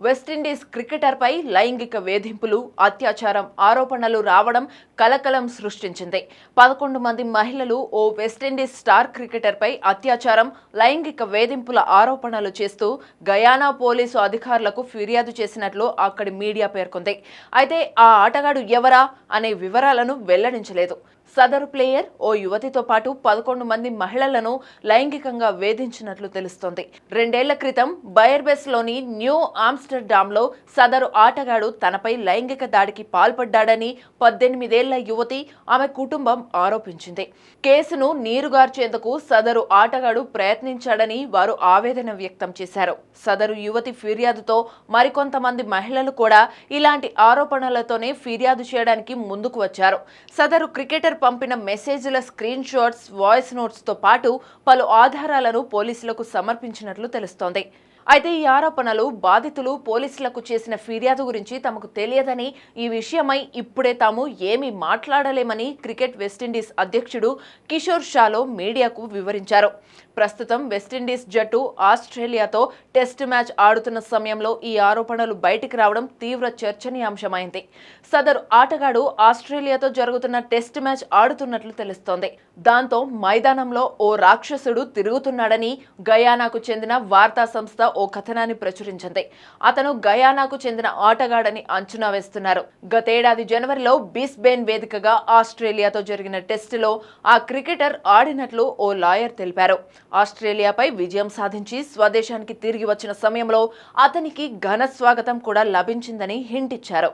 West Indies క్రికెటర్పై లైంగిక వేధింపులు, అత్యాచారం ఆరోపణలు రావడం కలకలం సృష్టించింది. 11 మంది మహిళలు ఓ వెస్టిండీస్ స్టార్ క్రికెటర్పై అత్యాచారం, లైంగిక వేధింపుల ఆరోపణలు చేస్తూ గయానా పోలీసు అధికారులకు ఫిర్యాదు చేసినట్లు అక్కడి మీడియా పేర్కొంది. అయితే ఆ ఆటగాడు ఎవరా అనే వివరాలను వెల్లడించలేదు. సదరు ప్లేయర్ ఓ యువతితో పాటు 11 మంది మహిళలను లైంగికంగా వేధించినట్లు తెలుస్తోంది. 2 ఏళ్ల క్రితం బయర్బెస్లోని న్యూ ఆమ్స్టర్డామ్లో సదరు ఆటగాడు తనపై లైంగిక దాడికి పాల్పడ్డాడని 18 ఏళ్ల యువతి, ఆమె కుటుంబం ఆరోపించింది. కేసును నీరుగార్చేందుకు సదరు ఆటగాడు ప్రయత్నించాడని వారు ఆవేదన వ్యక్తం చేశారు. సదరు యువతి ఫిర్యాదుతో మరికొంతమంది మహిళలు కూడా ఇలాంటి ఆరోపణలతోనే ఫిర్యాదు చేయడానికి ముందుకు వచ్చారు. సదరు క్రికెటర్ పంపిన మెసేజ్ల స్క్రీన్ షాట్స్, వాయిస్ నోట్స్ తో పాటు పలు ఆధారాలను పోలీసులకు సమర్పించినట్లు తెలుస్తోంది. అయితే ఈ ఆరోపణలు బాధితులు పోలీసులకు చేసిన ఫిర్యాదు గురించి తమకు తెలియదని, ఈ విషయమై ఇప్పుడే తాము ఏమీ మాట్లాడలేమని క్రికెట్ వెస్టిండీస్ అధ్యక్షుడు కిషోర్ షాలో మీడియాకు వివరించారు. ప్రస్తుతం వెస్టిండీస్ జట్టు ఆస్ట్రేలియాతో టెస్ట్ మ్యాచ్ ఆడుతున్న సమయంలో ఈ ఆరోపణలు బయటికి రావడం తీవ్ర చర్చనీయాంశమైంది. సదరు ఆటగాడు ఆస్ట్రేలియాతో జరుగుతున్న టెస్ట్ మ్యాచ్ ఆడుతున్నట్లు తెలుస్తోంది. దాంతో మైదానంలో ఓ రాక్షసుడు తిరుగుతున్నాడని గయానాకు చెందిన వార్తా సంస్థ ఓ కథనాన్ని ప్రచురించింది. అతను గయానాకు చెందిన ఆటగాడని అంచనా వేస్తున్నారు. గతేడాది జనవరిలో బిస్బేన్ వేదికగా ఆస్ట్రేలియాతో జరిగిన టెస్టులో ఆ క్రికెటర్ ఆడినట్లు ఓ లాయర్ తెలిపారు. ఆస్ట్రేలియాపై విజయం సాధించి స్వదేశానికి తిరిగి వచ్చిన సమయంలో అతనికి ఘన స్వాగతం కూడా లభించిందని హింట్ ఇచ్చారు.